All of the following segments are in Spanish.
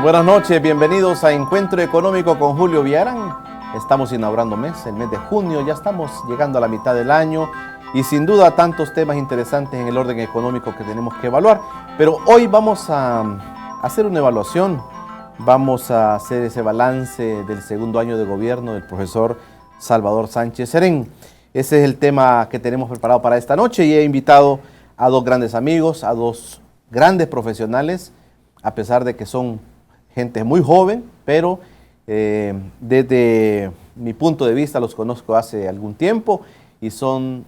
Buenas noches, bienvenidos a Encuentro Económico con Julio Villagrán. Estamos inaugurando el mes de junio, ya estamos llegando a la mitad del año y sin duda tantos temas interesantes en el orden económico que tenemos que evaluar. Pero hoy vamos a hacer una evaluación, vamos a hacer ese balance del segundo año de gobierno del profesor Salvador Sánchez Serén. Ese es el tema que tenemos preparado para esta noche y he invitado a dos grandes amigos, a dos grandes profesionales, a pesar de que son gente muy joven, pero desde mi punto de vista los conozco hace algún tiempo y son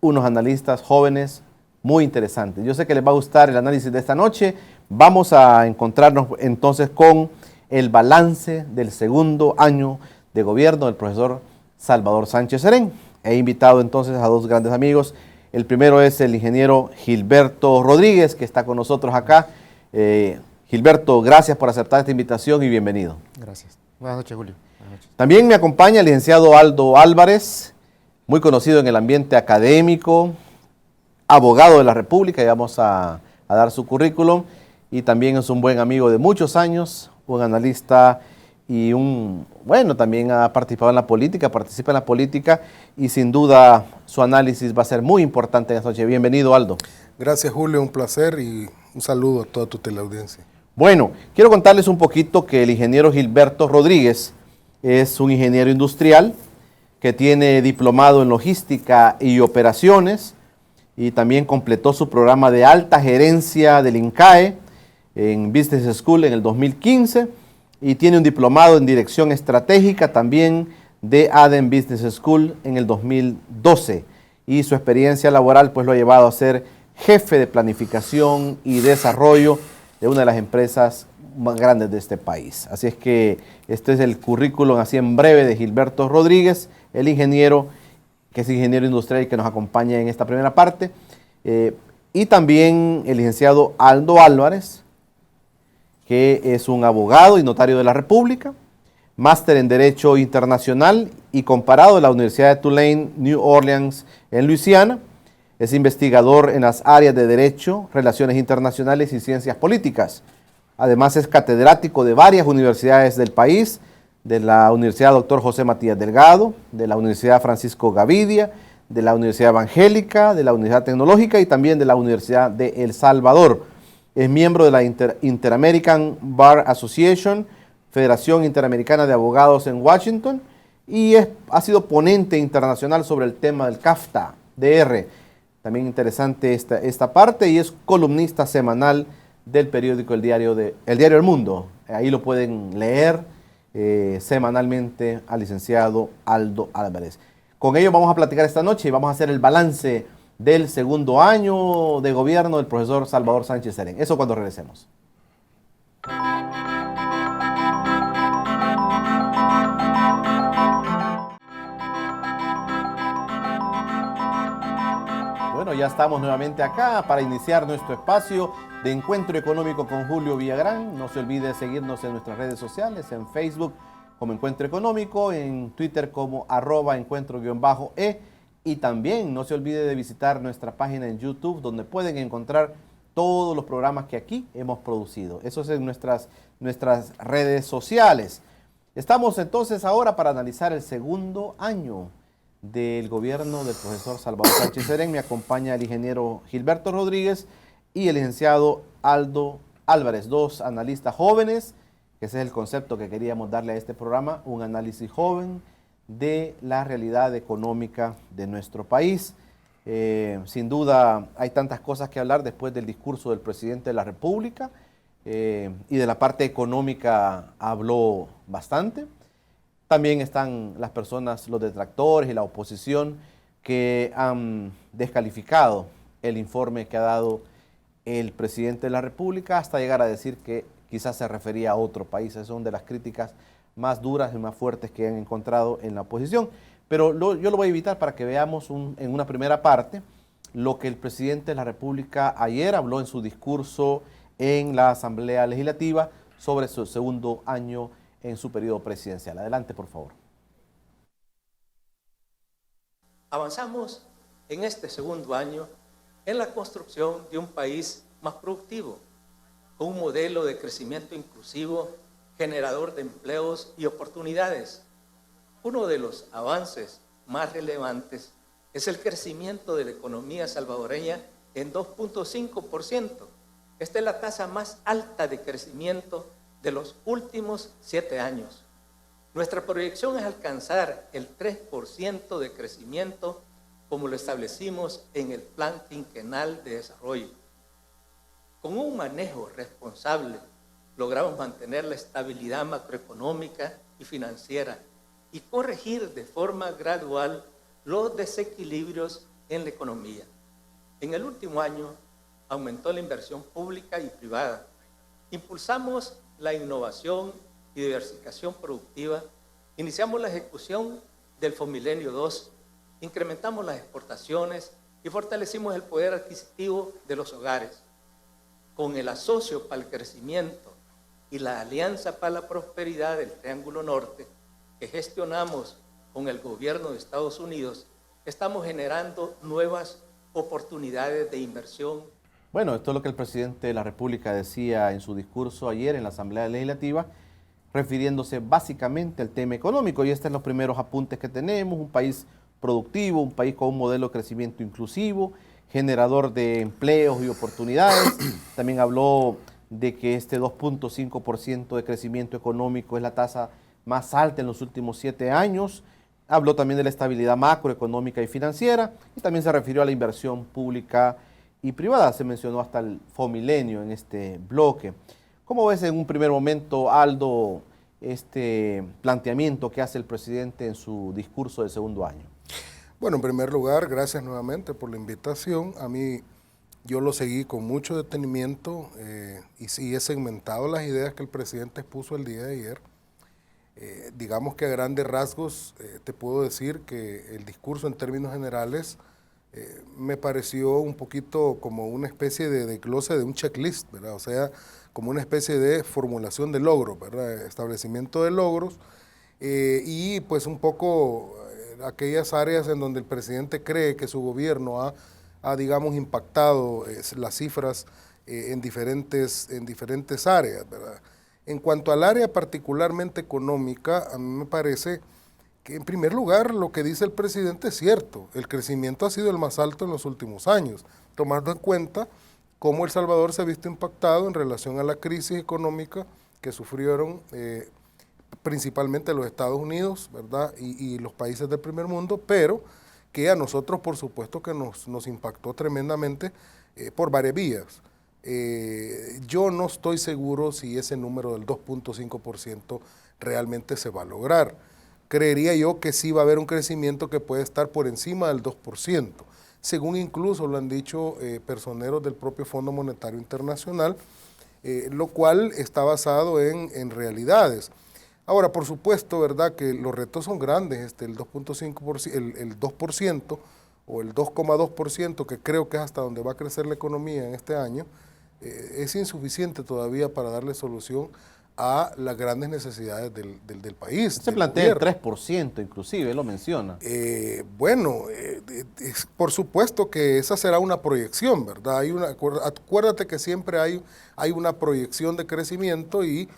unos analistas jóvenes muy interesantes. Yo sé que les va a gustar el análisis de esta noche. Vamos a encontrarnos entonces con el balance del segundo año de gobierno del profesor Salvador Sánchez Serén. He invitado entonces a dos grandes amigos. El primero es el ingeniero Gilberto Rodríguez, que está con nosotros acá. Gilberto, gracias por aceptar esta invitación y bienvenido. Gracias. Buenas noches, Julio. Buenas noches. También me acompaña el licenciado Aldo Álvarez, muy conocido en el ambiente académico, abogado de la República, y vamos a dar su currículum. Y también es un buen amigo de muchos años, un analista y también ha participado en la política, participa en la política y sin duda su análisis va a ser muy importante esta noche. Bienvenido, Aldo. Gracias, Julio, un placer y un saludo a toda tu teleaudiencia. Bueno, quiero contarles un poquito que el ingeniero Gilberto Rodríguez es un ingeniero industrial que tiene diplomado en logística y operaciones y también completó su programa de alta gerencia del INCAE en Business School en el 2015 y tiene un diplomado en dirección estratégica también de ADEN Business School en el 2012 y su experiencia laboral pues lo ha llevado a ser jefe de planificación y desarrollo de una de las empresas más grandes de este país. Así es que este es el currículum así en breve de Gilberto Rodríguez, el ingeniero, que es ingeniero industrial y que nos acompaña en esta primera parte. Y también el licenciado Aldo Álvarez, que es un abogado y notario de la República, máster en Derecho Internacional y Comparado de la Universidad de Tulane, New Orleans, en Luisiana. Es investigador en las áreas de Derecho, Relaciones Internacionales y Ciencias Políticas. Además es catedrático de varias universidades del país, de la Universidad Dr. José Matías Delgado, de la Universidad Francisco Gavidia, de la Universidad Evangélica, de la Universidad Tecnológica y también de la Universidad de El Salvador. Es miembro de la Inter-American Bar Association, Federación Interamericana de Abogados en Washington, y ha sido ponente internacional sobre el tema del CAFTA-DR. También interesante esta parte, y es columnista semanal del periódico El Diario El Mundo. Ahí lo pueden leer semanalmente al licenciado Aldo Álvarez. Con ello vamos a platicar esta noche y vamos a hacer el balance del segundo año de gobierno del profesor Salvador Sánchez Serén. Eso cuando regresemos. Bueno, ya estamos nuevamente acá para iniciar nuestro espacio de Encuentro Económico con Julio Villagrán. No se olvide seguirnos en nuestras redes sociales, en Facebook como Encuentro Económico, en Twitter como @encuentro_e y también no se olvide de visitar nuestra página en YouTube donde pueden encontrar todos los programas que aquí hemos producido. Eso es en nuestras redes sociales. Estamos entonces ahora para analizar el segundo año del gobierno del profesor Salvador Sánchez Serén. Me acompaña el ingeniero Gilberto Rodríguez y el licenciado Aldo Álvarez, dos analistas jóvenes, que ese es el concepto que queríamos darle a este programa, un análisis joven de la realidad económica de nuestro país. Sin duda hay tantas cosas que hablar después del discurso del presidente de la República y de la parte económica habló bastante. También están las personas, los detractores y la oposición que han descalificado el informe que ha dado el presidente de la República hasta llegar a decir que quizás se refería a otro país. Esas son de las críticas más duras y más fuertes que han encontrado en la oposición. Pero yo lo voy a evitar para que veamos en una primera parte lo que el presidente de la República ayer habló en su discurso en la Asamblea Legislativa sobre su segundo año en su periodo presidencial. Adelante, por favor. Avanzamos en este segundo año en la construcción de un país más productivo, con un modelo de crecimiento inclusivo, generador de empleos y oportunidades. Uno de los avances más relevantes es el crecimiento de la economía salvadoreña en 2.5%. Esta es la tasa más alta de crecimiento de los últimos 7 años. Nuestra proyección es alcanzar el 3% de crecimiento como lo establecimos en el Plan Quinquenal de Desarrollo. Con un manejo responsable, logramos mantener la estabilidad macroeconómica y financiera y corregir de forma gradual los desequilibrios en la economía. En el último año aumentó la inversión pública y privada. Impulsamos la innovación y diversificación productiva. Iniciamos la ejecución del Fomilenio 2, incrementamos las exportaciones y fortalecimos el poder adquisitivo de los hogares. Con el Asocio para el Crecimiento y la Alianza para la Prosperidad del Triángulo Norte, que gestionamos con el gobierno de Estados Unidos, estamos generando nuevas oportunidades de inversión. Bueno, esto es lo que el presidente de la República decía en su discurso ayer en la Asamblea Legislativa, refiriéndose básicamente al tema económico. Y estos son los primeros apuntes que tenemos: un país productivo, un país con un modelo de crecimiento inclusivo, generador de empleos y oportunidades. También habló de que este 2.5% de crecimiento económico es la tasa más alta en los últimos 7 años. Habló también de la estabilidad macroeconómica y financiera y también se refirió a la inversión pública y privada. Se mencionó hasta el Fomilenio en este bloque. ¿Cómo ves en un primer momento, Aldo, este planteamiento que hace el presidente en su discurso de segundo año? Bueno, en primer lugar, gracias nuevamente por la invitación. A mí, yo lo seguí con mucho detenimiento y sí he segmentado las ideas que el presidente expuso el día de ayer. Digamos que a grandes rasgos te puedo decir que el discurso en términos generales me pareció un poquito como una especie de desglose de un checklist, ¿verdad? O sea, como una especie de formulación de logros, ¿verdad? Establecimiento de logros y pues un poco aquellas áreas en donde el presidente cree que su gobierno ha digamos, impactado las cifras en diferentes áreas, ¿verdad? En cuanto al área particularmente económica, a mí me parece que en primer lugar lo que dice el presidente es cierto. El crecimiento ha sido el más alto en los últimos años, tomando en cuenta cómo El Salvador se ha visto impactado en relación a la crisis económica que sufrieron principalmente los Estados Unidos, ¿verdad? Y los países del primer mundo, pero que a nosotros por supuesto que nos impactó tremendamente por varias vías. Yo no estoy seguro si ese número del 2.5% realmente se va a lograr. Creería yo que sí va a haber un crecimiento que puede estar por encima del 2%, según incluso lo han dicho personeros del propio Fondo Monetario Internacional, lo cual está basado en realidades. Ahora, por supuesto, ¿verdad?, que los retos son grandes, el 2.5%, el 2% o el 2,2%, que creo que es hasta donde va a crecer la economía en este año, es insuficiente todavía para darle solución a las grandes necesidades del país. Se plantea el 3%, inclusive, lo menciona. Por supuesto que esa será una proyección, ¿verdad? Acuérdate que siempre hay una proyección de crecimiento y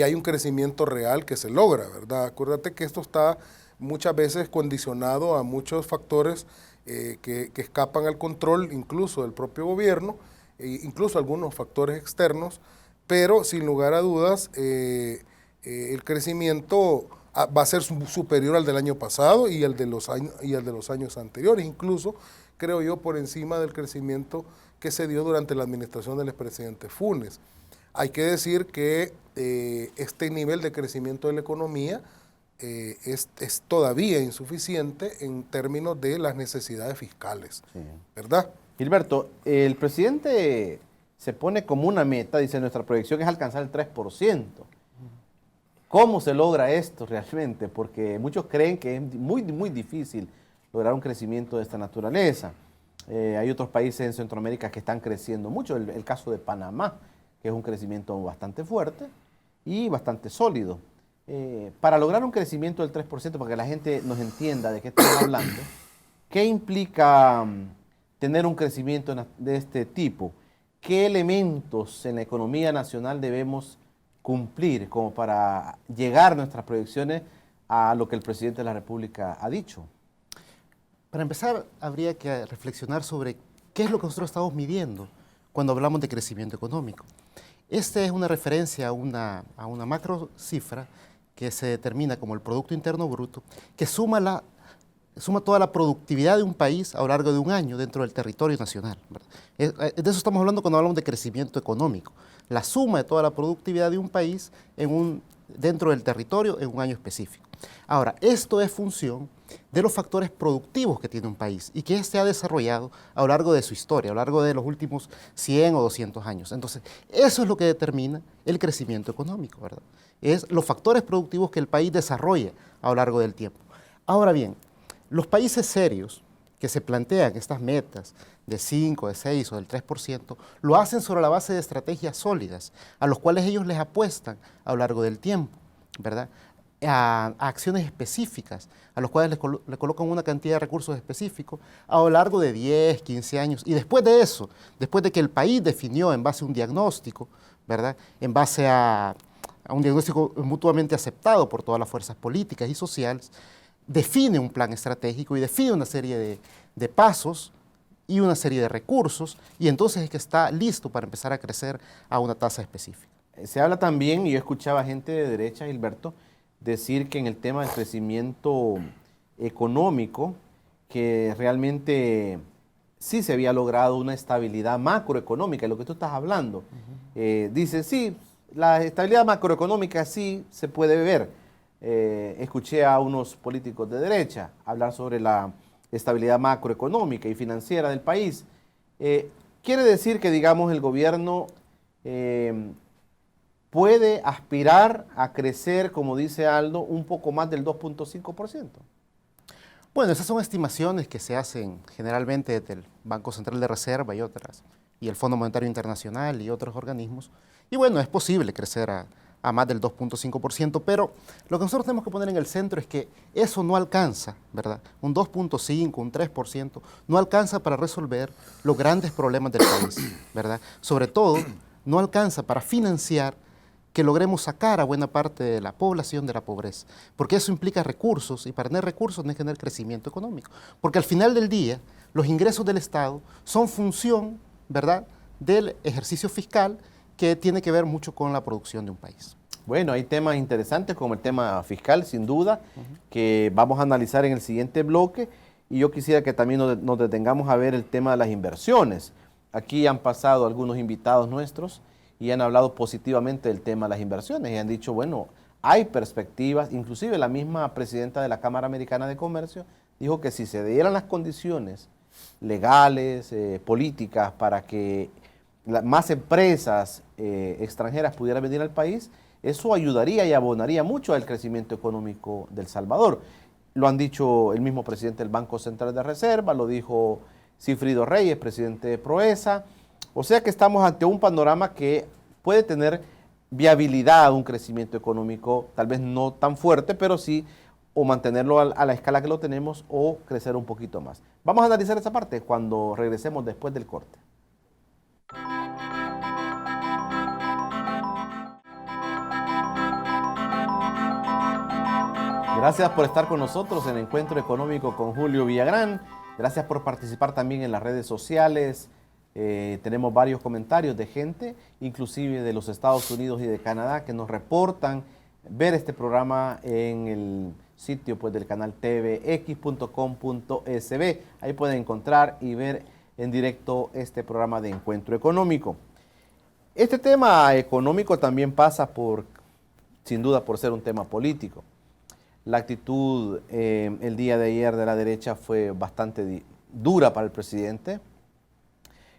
hay un crecimiento real que se logra, ¿verdad? Acuérdate que esto está muchas veces condicionado a muchos factores que escapan al control incluso del propio gobierno, incluso algunos factores externos, pero sin lugar a dudas el crecimiento va a ser superior al del año pasado y al de los años anteriores, incluso creo yo por encima del crecimiento que se dio durante la administración del expresidente Funes. Hay que decir que este nivel de crecimiento de la economía es todavía insuficiente en términos de las necesidades fiscales, sí, ¿verdad? Gilberto, el presidente se pone como una meta, dice, nuestra proyección es alcanzar el 3%. ¿Cómo se logra esto realmente? Porque muchos creen que es muy, muy difícil lograr un crecimiento de esta naturaleza. Hay otros países en Centroamérica que están creciendo mucho, el caso de Panamá, que es un crecimiento bastante fuerte y bastante sólido. Para lograr un crecimiento del 3%, para que la gente nos entienda de qué estamos hablando, ¿qué implica tener un crecimiento de este tipo? ¿qué elementos en la economía nacional debemos cumplir como para llegar nuestras proyecciones a lo que el presidente de la República ha dicho? Para empezar, habría que reflexionar sobre qué es lo que nosotros estamos midiendo cuando hablamos de crecimiento económico. Esta es una referencia a una macro cifra que se determina como el Producto Interno Bruto, que suma toda la productividad de un país a lo largo de un año dentro del territorio nacional, ¿verdad? De eso estamos hablando cuando hablamos de crecimiento económico, la suma de toda la productividad de un país dentro del territorio en un año específico. Ahora, esto es función de los factores productivos que tiene un país y que se ha desarrollado a lo largo de su historia, a lo largo de los últimos 100 o 200 años. Entonces, eso es lo que determina el crecimiento económico, ¿verdad? Es los factores productivos que el país desarrolla a lo largo del tiempo. Ahora bien, los países serios que se plantean estas metas de 5, de 6 o del 3%, lo hacen sobre la base de estrategias sólidas, a los cuales ellos les apuestan a lo largo del tiempo, ¿verdad? A acciones específicas, a los cuales le colocan una cantidad de recursos específicos a lo largo de 10, 15 años. Y después de eso, después de que el país definió en base a un diagnóstico, ¿verdad? En base a un diagnóstico mutuamente aceptado por todas las fuerzas políticas y sociales, define un plan estratégico y define una serie de pasos y una serie de recursos, y entonces es que está listo para empezar a crecer a una tasa específica. Se habla también, y yo escuchaba gente de derecha, Gilberto, decir que en el tema del crecimiento económico, que realmente sí se había logrado una estabilidad macroeconómica, lo que tú estás hablando. Dice, sí, la estabilidad macroeconómica sí se puede ver. Escuché a unos políticos de derecha hablar sobre la estabilidad macroeconómica y financiera del país. Quiere decir que, digamos, el gobierno puede aspirar a crecer, como dice Aldo, un poco más del 2.5%. Bueno, esas son estimaciones que se hacen generalmente desde el Banco Central de Reserva y el Fondo Monetario Internacional y otros organismos. Y bueno, es posible crecer a más del 2.5%, pero lo que nosotros tenemos que poner en el centro es que eso no alcanza, ¿verdad? Un 2.5, un 3%, no alcanza para resolver los grandes problemas del país, ¿verdad? Sobre todo, no alcanza para financiar que logremos sacar a buena parte de la población de la pobreza, porque eso implica recursos, y para tener recursos no hay que tener crecimiento económico, porque al final del día, los ingresos del Estado son función, ¿verdad?, del ejercicio fiscal, que tiene que ver mucho con la producción de un país. Bueno, hay temas interesantes como el tema fiscal, sin duda, que vamos a analizar en el siguiente bloque, y yo quisiera que también nos detengamos a ver el tema de las inversiones. Aquí han pasado algunos invitados nuestros y han hablado positivamente del tema de las inversiones y han dicho, bueno, hay perspectivas, inclusive la misma presidenta de la Cámara Americana de Comercio dijo que si se dieran las condiciones legales, políticas, para que más empresas extranjeras pudieran venir al país, eso ayudaría y abonaría mucho al crecimiento económico de El Salvador. Lo han dicho el mismo presidente del Banco Central de Reserva, lo dijo Sigfrido Reyes, presidente de Proesa. O sea que estamos ante un panorama que puede tener viabilidad, un crecimiento económico, tal vez no tan fuerte, pero sí o mantenerlo a la escala que lo tenemos o crecer un poquito más. Vamos a analizar esa parte cuando regresemos después del corte. Gracias por estar con nosotros en Encuentro Económico con Julio Villagrán. Gracias por participar también en las redes sociales. Tenemos varios comentarios de gente, inclusive de los Estados Unidos y de Canadá, que nos reportan ver este programa en el sitio pues, del canal tvx.com.sb. Ahí pueden encontrar y ver en directo este programa de Encuentro Económico. Este tema económico también pasa sin duda, por ser un tema político. La actitud el día de ayer de la derecha fue bastante dura para el presidente.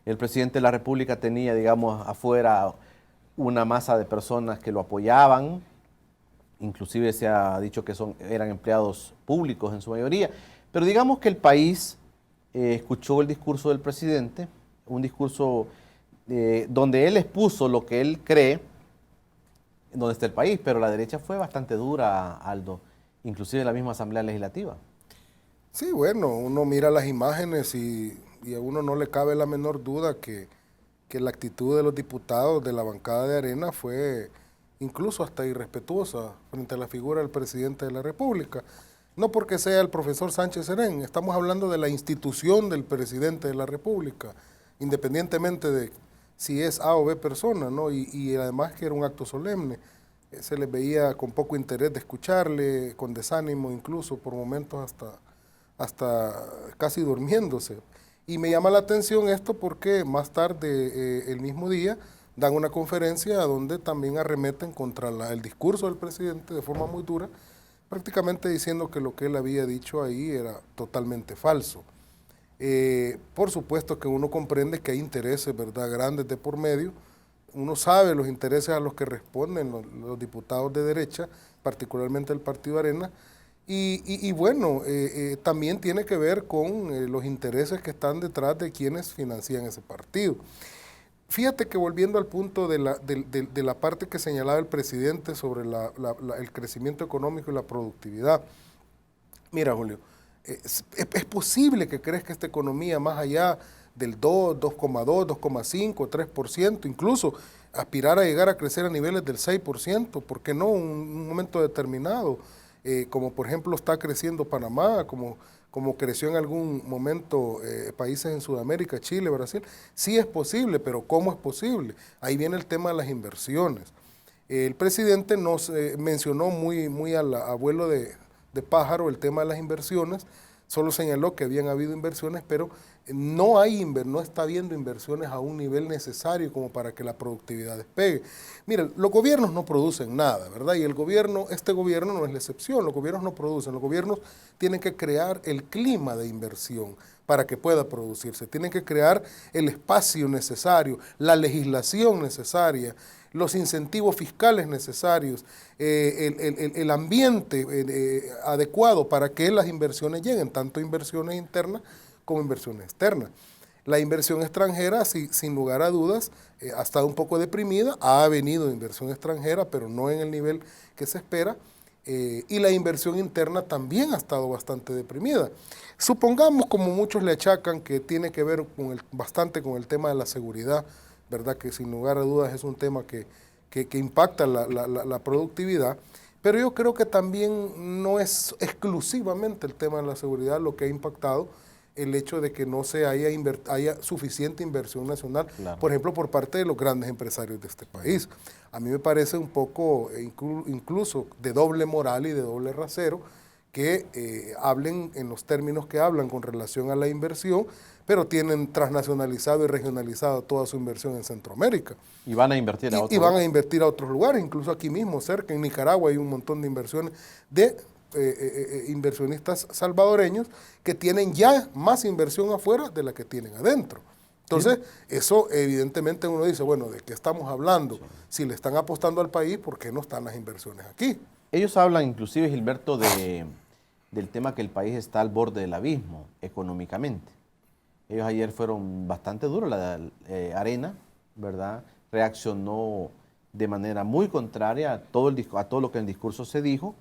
El presidente de la República tenía, digamos, afuera una masa de personas que lo apoyaban. Inclusive se ha dicho que eran empleados públicos en su mayoría. Pero digamos que el país escuchó el discurso del presidente, un discurso donde él expuso lo que él cree, donde está el país, pero la derecha fue bastante dura, Aldo, inclusive en la misma Asamblea Legislativa. Sí, bueno, uno mira las imágenes y a uno no le cabe la menor duda que que la actitud de los diputados de la bancada de Arena fue incluso hasta irrespetuosa frente a la figura del presidente de la República. No porque sea el profesor Sánchez Serén, estamos hablando de la institución del presidente de la República, independientemente de si es A o B persona, ¿no? Y además que era un acto solemne. Se les veía con poco interés de escucharle, con desánimo incluso, por momentos hasta casi durmiéndose. Y me llama la atención esto porque más tarde, el mismo día, dan una conferencia donde también arremeten contra el discurso del presidente de forma muy dura, prácticamente diciendo que lo que él había dicho ahí era totalmente falso. Por supuesto que uno comprende que hay intereses, ¿verdad?, grandes de por medio. Uno sabe los intereses a los que responden los diputados de derecha, particularmente el Partido Arena, y bueno, también tiene que ver con los intereses que están detrás de quienes financian ese partido. Fíjate que volviendo al punto de la parte que señalaba el presidente sobre el crecimiento económico y la productividad, mira, Julio, es posible que crezca esta economía más allá del 2, 2,2, 2,5, 3%, incluso aspirar a llegar a crecer a niveles del 6%, ¿por qué no? Un momento determinado, como por ejemplo está creciendo Panamá, como creció en algún momento países en Sudamérica, Chile, Brasil. Sí es posible, pero ¿cómo es posible? Ahí viene el tema de las inversiones. El presidente nos mencionó muy al abuelo de pájaro el tema de las inversiones, solo señaló que habían habido inversiones, pero no está habiendo inversiones a un nivel necesario como para que la productividad despegue. Miren, los gobiernos no producen nada, ¿verdad? Y este gobierno no es la excepción, los gobiernos no producen, los gobiernos tienen que crear el clima de inversión para que pueda producirse, tienen que crear el espacio necesario, la legislación necesaria, los incentivos fiscales necesarios, el ambiente adecuado para que las inversiones lleguen, tanto inversiones internas como inversiones externas. La inversión extranjera, sin lugar a dudas, ha estado un poco deprimida, ha venido inversión extranjera, pero no en el nivel que se espera, y la inversión interna también ha estado bastante deprimida. Supongamos, como muchos le achacan, que tiene que ver bastante con el tema de la seguridad, ¿verdad? Que sin lugar a dudas es un tema que impacta la productividad, pero yo creo que también no es exclusivamente el tema de la seguridad lo que ha impactado el hecho de que no se haya suficiente inversión nacional, claro, por ejemplo, por parte de los grandes empresarios de este país. A mí me parece un poco incluso de doble moral y de doble rasero que hablen en los términos que hablan con relación a la inversión, pero tienen transnacionalizado y regionalizado toda su inversión en Centroamérica. Y van a invertir a otros lugares. Y van a invertir a otros lugares, incluso aquí mismo, cerca, en Nicaragua hay un montón de inversiones de inversionistas salvadoreños que tienen ya más inversión afuera de la que tienen adentro. Entonces, eso evidentemente uno dice, bueno, ¿de qué estamos hablando? Sí. Si le están apostando al país, ¿por qué no están las inversiones aquí? Ellos hablan inclusive, Gilberto, del tema que el país está al borde del abismo económicamente. Ellos ayer fueron bastante duros, la Arena, ¿verdad? Reaccionó de manera muy contraria a todo lo que en el discurso se dijo.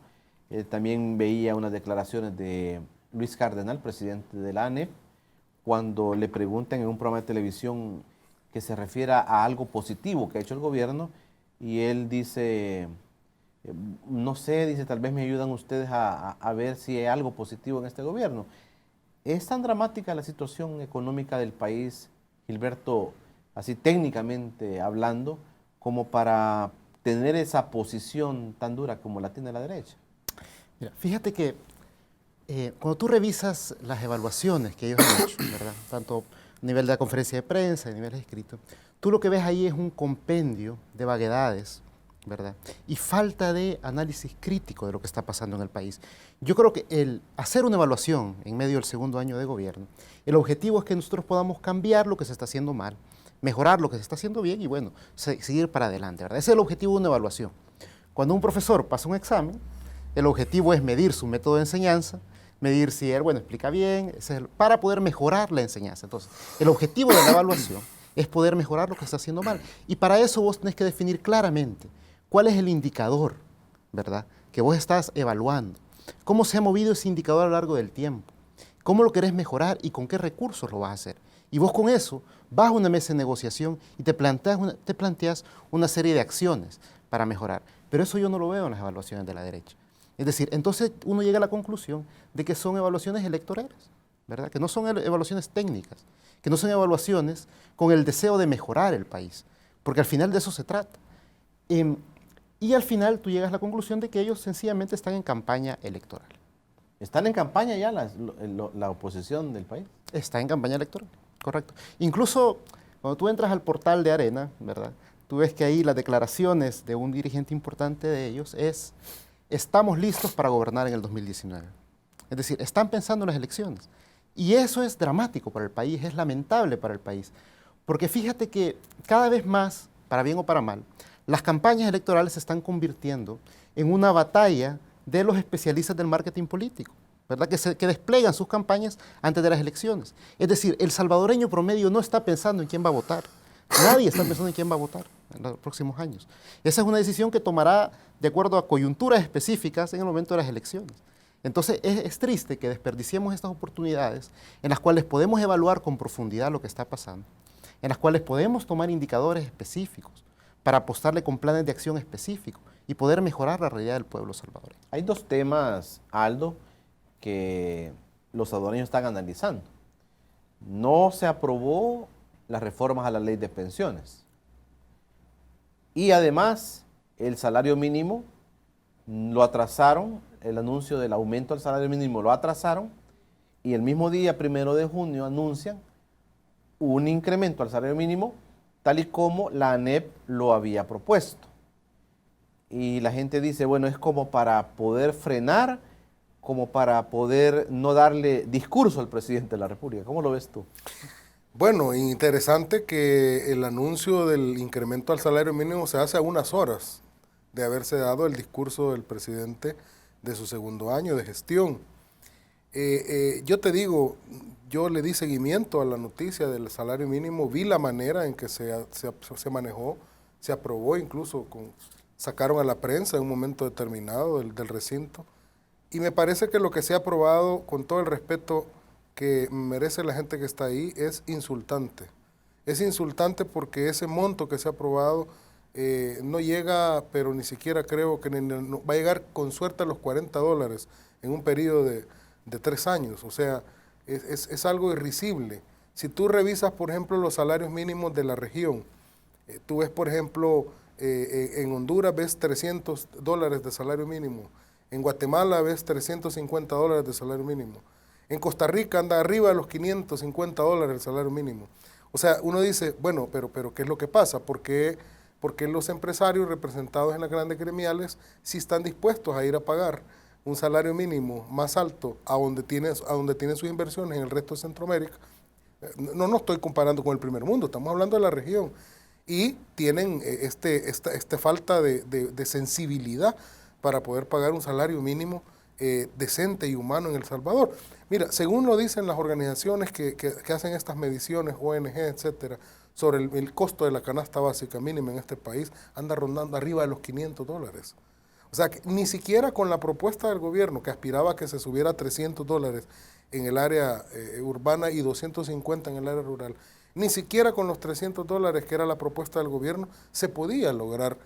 También veía unas declaraciones de Luis Cardenal, presidente de la ANEP, cuando le preguntan en un programa de televisión que se refiera a algo positivo que ha hecho el gobierno, y él dice, no sé, dice, tal vez me ayudan ustedes a ver si hay algo positivo en este gobierno. ¿Es tan dramática la situación económica del país, Gilberto, así técnicamente hablando, como para tener esa posición tan dura como la tiene la derecha? Mira, fíjate que cuando tú revisas las evaluaciones que ellos han hecho, ¿verdad? Tanto a nivel de la conferencia de prensa, a nivel escrito, tú lo que ves ahí es un compendio de vaguedades, ¿verdad? Y falta de análisis crítico de lo que está pasando en el país. Yo creo que el hacer una evaluación en medio del segundo año de gobierno, el objetivo es que nosotros podamos cambiar lo que se está haciendo mal, mejorar lo que se está haciendo bien y bueno, seguir para adelante, ¿verdad? Ese es el objetivo de una evaluación. Cuando un profesor pasa un examen, el objetivo es medir su método de enseñanza, medir si él, explica bien, para poder mejorar la enseñanza. Entonces, el objetivo de la evaluación es poder mejorar lo que está haciendo mal. Y para eso vos tenés que definir claramente cuál es el indicador, ¿verdad?, que vos estás evaluando. Cómo se ha movido ese indicador a lo largo del tiempo. Cómo lo querés mejorar y con qué recursos lo vas a hacer. Y vos con eso vas a una mesa de negociación y te planteas una serie de acciones para mejorar. Pero eso yo no lo veo en las evaluaciones de la derecha. Es decir, entonces uno llega a la conclusión de que son evaluaciones electorales, ¿verdad? Que no son evaluaciones técnicas, que no son evaluaciones con el deseo de mejorar el país, porque al final de eso se trata. Y al final tú llegas a la conclusión de que ellos sencillamente están en campaña electoral. ¿Están en campaña ya la oposición del país? Está en campaña electoral, correcto. Incluso cuando tú entras al portal de Arena, ¿verdad? Tú ves que ahí las declaraciones de un dirigente importante de ellos es: estamos listos para gobernar en el 2019. Es decir, están pensando en las elecciones. Y eso es dramático para el país, es lamentable para el país. Porque fíjate que cada vez más, para bien o para mal, las campañas electorales se están convirtiendo en una batalla de los especialistas del marketing político, ¿verdad? Que desplegan sus campañas antes de las elecciones. Es decir, el salvadoreño promedio no está pensando en quién va a votar. Nadie está pensando en quién va a votar en los próximos años. Esa es una decisión que tomará de acuerdo a coyunturas específicas en el momento de las elecciones. Entonces es triste que desperdiciemos estas oportunidades en las cuales podemos evaluar con profundidad lo que está pasando, en las cuales podemos tomar indicadores específicos para apostarle con planes de acción específicos y poder mejorar la realidad del pueblo salvadoreño. Hay dos temas, Aldo, que los salvadoreños están analizando. No se aprobó las reformas a la ley de pensiones. Y además, el salario mínimo lo atrasaron, el anuncio del aumento del salario mínimo lo atrasaron, y el mismo día, 1 de junio, anuncian un incremento al salario mínimo, tal y como la ANEP lo había propuesto. Y la gente dice, bueno, es como para poder frenar, como para poder no darle discurso al presidente de la República. ¿Cómo lo ves tú? Bueno, interesante que el anuncio del incremento al salario mínimo se hace a unas horas de haberse dado el discurso del presidente de su segundo año de gestión. Yo te digo, yo le di seguimiento a la noticia del salario mínimo, vi la manera en que se manejó, se aprobó, incluso sacaron a la prensa en un momento determinado del recinto, y me parece que lo que se ha aprobado, con todo el respeto que merece la gente que está ahí, es insultante. Es insultante porque ese monto que se ha aprobado no llega, pero ni siquiera creo que no, va a llegar con suerte a los $40 en un periodo de 3 años. O sea, es algo irrisible. Si tú revisas, por ejemplo, los salarios mínimos de la región, tú ves, por ejemplo, en Honduras ves $300 de salario mínimo, en Guatemala ves $350 de salario mínimo, en Costa Rica anda arriba de los $550 el salario mínimo. O sea, uno dice, bueno, pero ¿qué es lo que pasa? ¿Por qué los empresarios representados en las grandes gremiales sí están dispuestos a ir a pagar un salario mínimo más alto a donde tienen sus inversiones en el resto de Centroamérica? No estoy comparando con el primer mundo, estamos hablando de la región. Y tienen esta falta de sensibilidad para poder pagar un salario mínimo decente y humano en El Salvador. Mira, según lo dicen las organizaciones que hacen estas mediciones, ONG, etcétera, sobre el costo de la canasta básica mínima en este país, anda rondando arriba de los $500. O sea, que ni siquiera con la propuesta del gobierno, que aspiraba a que se subiera a $300 en el área urbana y 250 en el área rural, ni siquiera con los $300 que era la propuesta del gobierno se puede lograr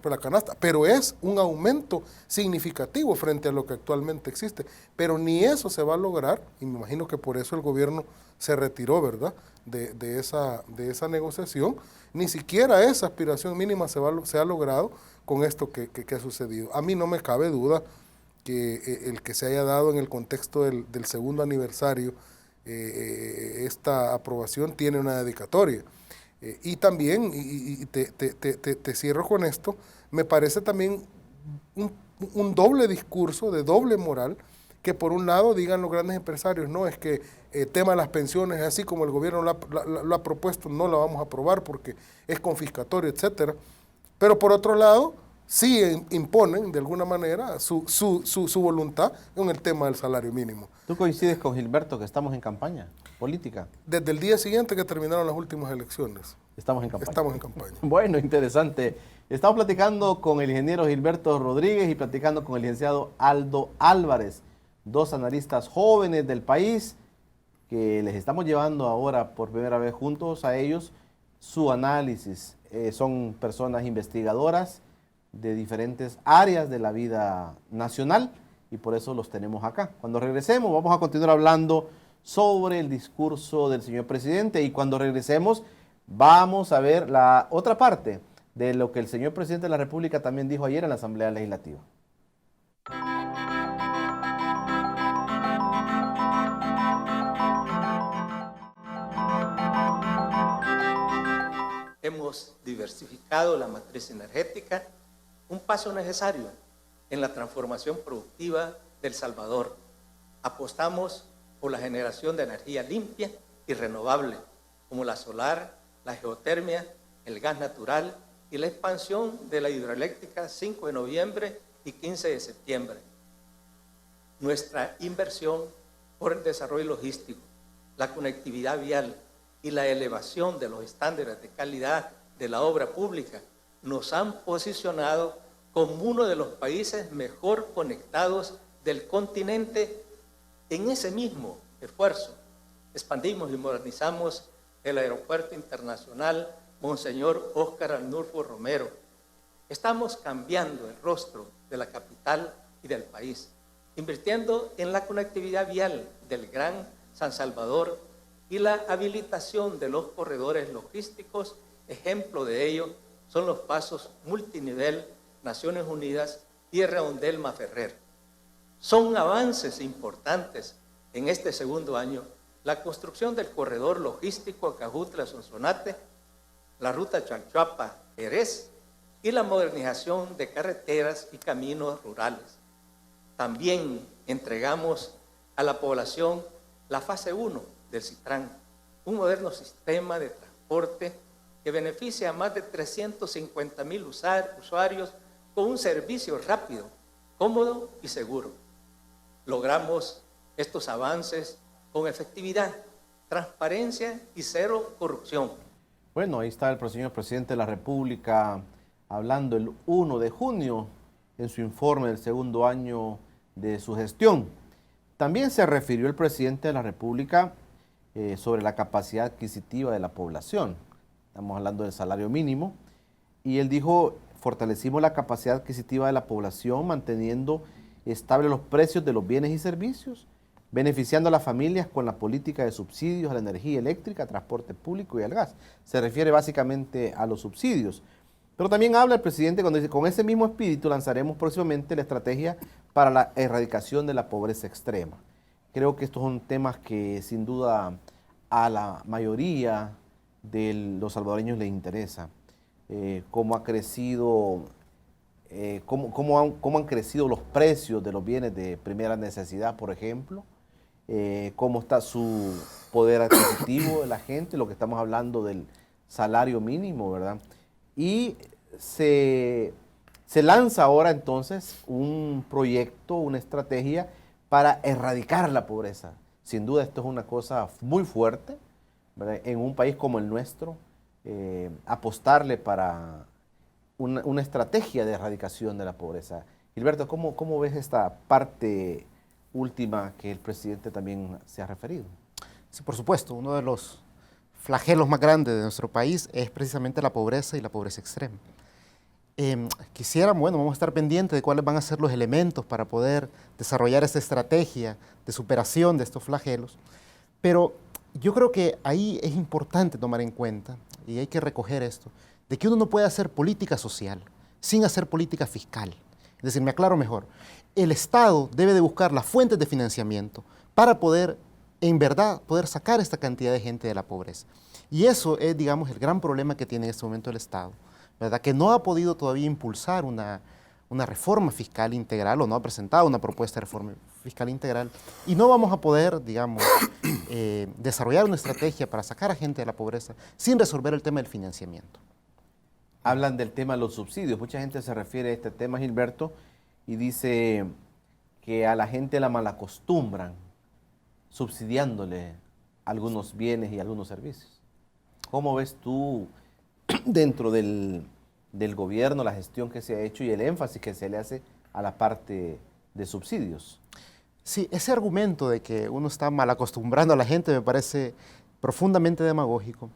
la canasta, pero es un aumento significativo frente a lo que actualmente existe, pero ni eso se va a lograr, y me imagino que por eso el gobierno se retiró, ¿verdad?, de esa negociación. Ni siquiera esa aspiración mínima se ha logrado con esto que ha sucedido. A mí no me cabe duda que el que se haya dado en el contexto del segundo aniversario esta aprobación tiene una dedicatoria. Y también, y te cierro con esto, me parece también un doble discurso, de doble moral, que por un lado digan los grandes empresarios, no, es que el tema de las pensiones, así como el gobierno lo ha propuesto, no la vamos a aprobar porque es confiscatorio, etcétera. Pero por otro lado, sí imponen de alguna manera su voluntad en el tema del salario mínimo. ¿Tú coincides con Gilberto que estamos en campaña política? Desde el día siguiente que terminaron las últimas elecciones. Estamos en campaña. Estamos en campaña. Bueno, interesante. Estamos platicando con el ingeniero Gilberto Rodríguez y platicando con el licenciado Aldo Álvarez, dos analistas jóvenes del país que les estamos llevando ahora por primera vez juntos a ellos su análisis. Son personas investigadoras de diferentes áreas de la vida nacional y por eso los tenemos acá. Cuando regresemos vamos a continuar hablando sobre el discurso del señor presidente y cuando regresemos vamos a ver la otra parte de lo que el señor presidente de la República también dijo ayer en la Asamblea Legislativa. Hemos diversificado la matriz energética, un paso necesario en la transformación productiva de El Salvador. Apostamos por la generación de energía limpia y renovable, como la solar, la geotermia, el gas natural y la expansión de la hidroeléctrica 5 de noviembre y 15 de septiembre. Nuestra inversión por el desarrollo logístico, la conectividad vial y la elevación de los estándares de calidad de la obra pública nos han posicionado como uno de los países mejor conectados del continente. En ese mismo esfuerzo, expandimos y modernizamos el Aeropuerto Internacional Monseñor Óscar Arnulfo Romero. Estamos cambiando el rostro de la capital y del país, invirtiendo en la conectividad vial del Gran San Salvador y la habilitación de los corredores logísticos. Ejemplo de ello son los pasos multinivel Naciones Unidas y el redondel Maferrer. Son avances importantes en este segundo año la construcción del corredor logístico Acajutla-Sonsonate, la ruta Chalchuapa-Jerez y la modernización de carreteras y caminos rurales. También entregamos a la población la fase 1 del Citrán, un moderno sistema de transporte que beneficia a más de 350,000 usuarios con un servicio rápido, cómodo y seguro. Logramos estos avances con efectividad, transparencia y cero corrupción. Bueno, ahí está el señor presidente de la República hablando el 1 de junio en su informe del segundo año de su gestión. También se refirió el presidente de la República sobre la capacidad adquisitiva de la población. Estamos hablando del salario mínimo. Y él dijo, fortalecimos la capacidad adquisitiva de la población manteniendo estables los precios de los bienes y servicios, beneficiando a las familias con la política de subsidios a la energía eléctrica, transporte público y al gas. Se refiere básicamente a los subsidios. Pero también habla el presidente cuando dice, con ese mismo espíritu lanzaremos próximamente la estrategia para la erradicación de la pobreza extrema. Creo que estos son temas que sin duda a la mayoría de los salvadoreños les interesa. Cómo ha crecido, cómo han crecido los precios de los bienes de primera necesidad, por ejemplo. Cómo está su poder adquisitivo de la gente, lo que estamos hablando del salario mínimo, ¿verdad? Y se lanza ahora entonces un proyecto, una estrategia para erradicar la pobreza. Sin duda esto es una cosa muy fuerte, ¿verdad? En un país como el nuestro, apostarle para una estrategia de erradicación de la pobreza. Gilberto, ¿cómo ves esta parte última que el presidente también se ha referido? Sí, por supuesto, uno de los flagelos más grandes de nuestro país es precisamente la pobreza y la pobreza extrema. Vamos a estar pendientes de cuáles van a ser los elementos para poder desarrollar esta estrategia de superación de estos flagelos, pero yo creo que ahí es importante tomar en cuenta, y hay que recoger esto, de que uno no puede hacer política social sin hacer política fiscal. Es decir, me aclaro mejor, el Estado debe de buscar las fuentes de financiamiento para poder, en verdad, poder sacar esta cantidad de gente de la pobreza. Y eso es, digamos, el gran problema que tiene en este momento el Estado, ¿verdad? Que no ha podido todavía impulsar una reforma fiscal integral o no ha presentado una propuesta de reforma fiscal integral y no vamos a poder, digamos, desarrollar una estrategia para sacar a gente de la pobreza sin resolver el tema del financiamiento. Hablan del tema de los subsidios. Mucha gente se refiere a este tema, Gilberto, y dice que a la gente la malacostumbran subsidiándole algunos bienes y algunos servicios. ¿Cómo ves tú dentro del gobierno la gestión que se ha hecho y el énfasis que se le hace a la parte de subsidios? Sí, ese argumento de que uno está mal acostumbrando a la gente me parece profundamente demagógico,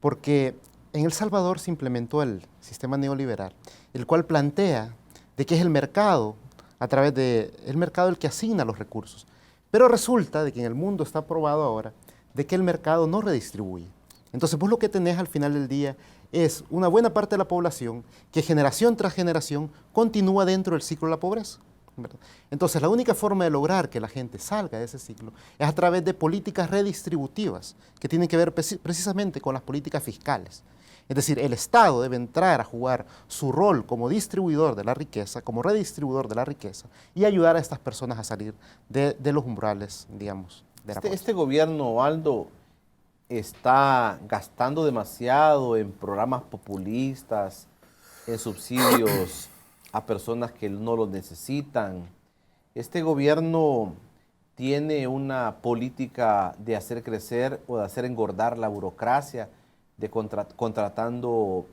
porque en El Salvador se implementó el sistema neoliberal, el cual plantea de que es el mercado, a través de el mercado el que asigna los recursos. Pero resulta de que en el mundo está probado ahora de que el mercado no redistribuye. Entonces vos lo que tenés al final del día es una buena parte de la población que generación tras generación continúa dentro del ciclo de la pobreza, ¿verdad? Entonces la única forma de lograr que la gente salga de ese ciclo es a través de políticas redistributivas que tienen que ver precisamente con las políticas fiscales. Es decir, el Estado debe entrar a jugar su rol como distribuidor de la riqueza, como redistribuidor de la riqueza y ayudar a estas personas a salir de los umbrales, digamos, de la pobreza. Este gobierno, Aldo, está gastando demasiado en programas populistas, en subsidios a personas que no los necesitan. Este gobierno tiene una política de hacer crecer o de hacer engordar la burocracia, de contratando,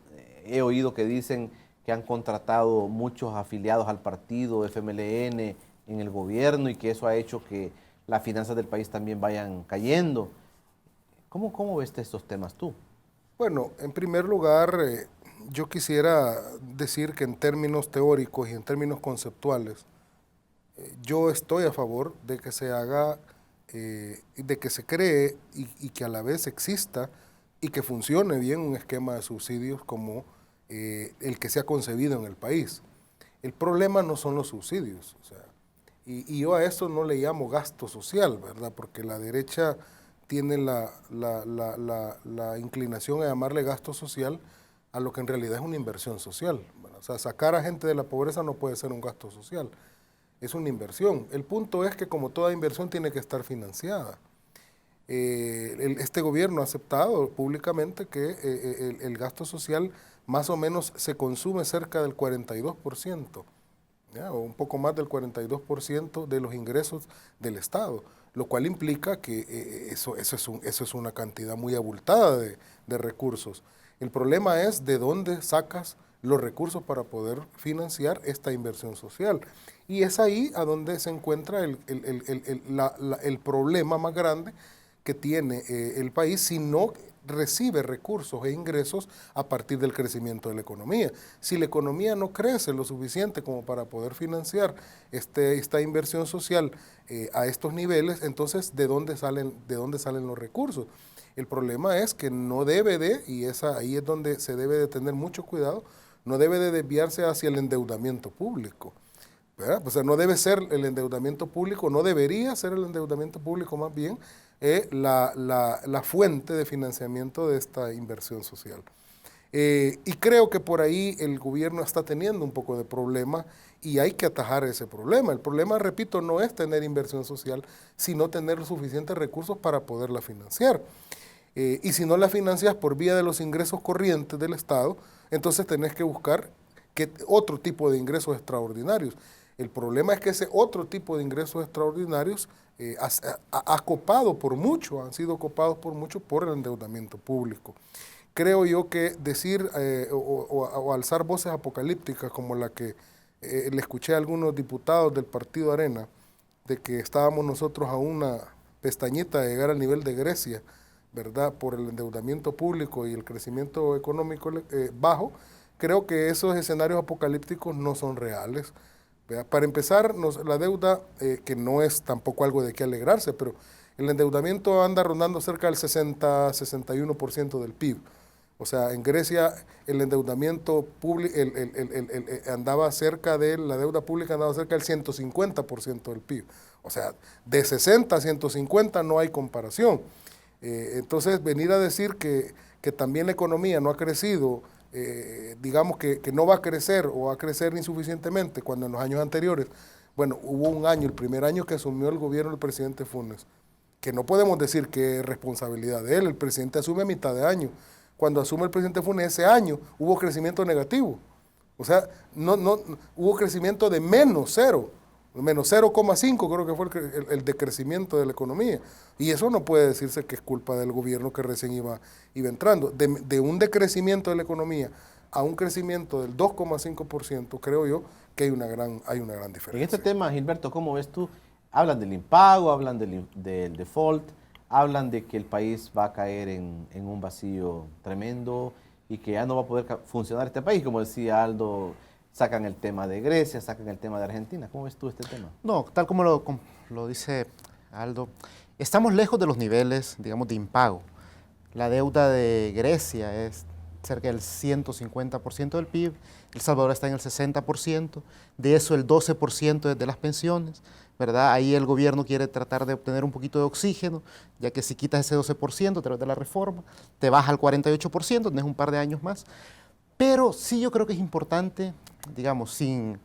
he oído que dicen que han contratado muchos afiliados al partido FMLN en el gobierno y que eso ha hecho que las finanzas del país también vayan cayendo. ¿Cómo ves estos temas tú? Bueno, en primer lugar, yo quisiera decir que en términos teóricos y en términos conceptuales, yo estoy a favor de que se haga, de que se cree y que a la vez exista y que funcione bien un esquema de subsidios como el que se ha concebido en el país. El problema no son los subsidios, o sea, y yo a esto no le llamo gasto social, ¿verdad? Porque la derecha tiene la inclinación a llamarle gasto social a lo que en realidad es una inversión social, ¿verdad? O sea, sacar a gente de la pobreza no puede ser un gasto social, es una inversión. El punto es que como toda inversión tiene que estar financiada. Este gobierno ha aceptado públicamente que el gasto social más o menos se consume cerca del 42%, ¿ya? O un poco más del 42% de los ingresos del Estado, lo cual implica que eso es una cantidad muy abultada de recursos. El problema es de dónde sacas los recursos para poder financiar esta inversión social. Y es ahí a donde se encuentra el problema más grande que tiene el país si no recibe recursos e ingresos a partir del crecimiento de la economía. Si la economía no crece lo suficiente como para poder financiar esta inversión social a estos niveles, entonces ¿de dónde salen los recursos? El problema es que no debe de, y ahí es donde se debe de tener mucho cuidado, no debe de desviarse hacia el endeudamiento público, ¿verdad? O sea, no debe ser el endeudamiento público, no debería ser el endeudamiento público más bien la fuente de financiamiento de esta inversión social. Y creo que por ahí el gobierno está teniendo un poco de problema y hay que atajar ese problema. El problema, repito, no es tener inversión social, sino tener los suficientes recursos para poderla financiar. Y si no la financias por vía de los ingresos corrientes del Estado, entonces tenés que buscar otro tipo de ingresos extraordinarios. El problema es que ese otro tipo de ingresos extraordinarios han sido copados por mucho por el endeudamiento público. Creo yo que decir o alzar voces apocalípticas como la que le escuché a algunos diputados del Partido Arena, de que estábamos nosotros a una pestañita de llegar al nivel de Grecia, ¿verdad?, por el endeudamiento público y el crecimiento económico bajo, creo que esos escenarios apocalípticos no son reales. Para empezar, la deuda, que no es tampoco algo de qué alegrarse, pero el endeudamiento anda rondando cerca del 60-61% del PIB. O sea, en Grecia el endeudamiento público andaba cerca de, la deuda pública andaba cerca del 150% del PIB. O sea, de 60 a 150 no hay comparación. Entonces, venir a decir que también la economía no ha crecido, digamos que no va a crecer o va a crecer insuficientemente cuando en los años anteriores, bueno, hubo un año, el primer año que asumió el gobierno del presidente Funes, que no podemos decir que es responsabilidad de él, el presidente asume a mitad de año. Cuando asume el presidente Funes, ese año hubo crecimiento negativo, o sea, no hubo crecimiento de menos 0,5 creo que fue el decrecimiento de la economía. Y eso no puede decirse que es culpa del gobierno que recién iba entrando. De un decrecimiento de la economía a un crecimiento del 2,5%, creo yo que hay una gran diferencia. En este tema, Gilberto, ¿cómo ves tú hablan del impago, hablan del default, hablan de que el país va a caer en un vacío tremendo y que ya no va a poder funcionar este país. Como decía Aldo, sacan el tema de Grecia, sacan el tema de Argentina. ¿Cómo ves tú este tema? No, tal como lo dice Aldo, estamos lejos de los niveles, digamos, de impago. La deuda de Grecia es cerca del 150% del PIB, El Salvador está en el 60%, de eso el 12% es de las pensiones, ¿verdad? Ahí el gobierno quiere tratar de obtener un poquito de oxígeno, ya que si quitas ese 12% a través de la reforma, te baja al 48%, tienes un par de años más. Pero sí yo creo que es importante, digamos, sin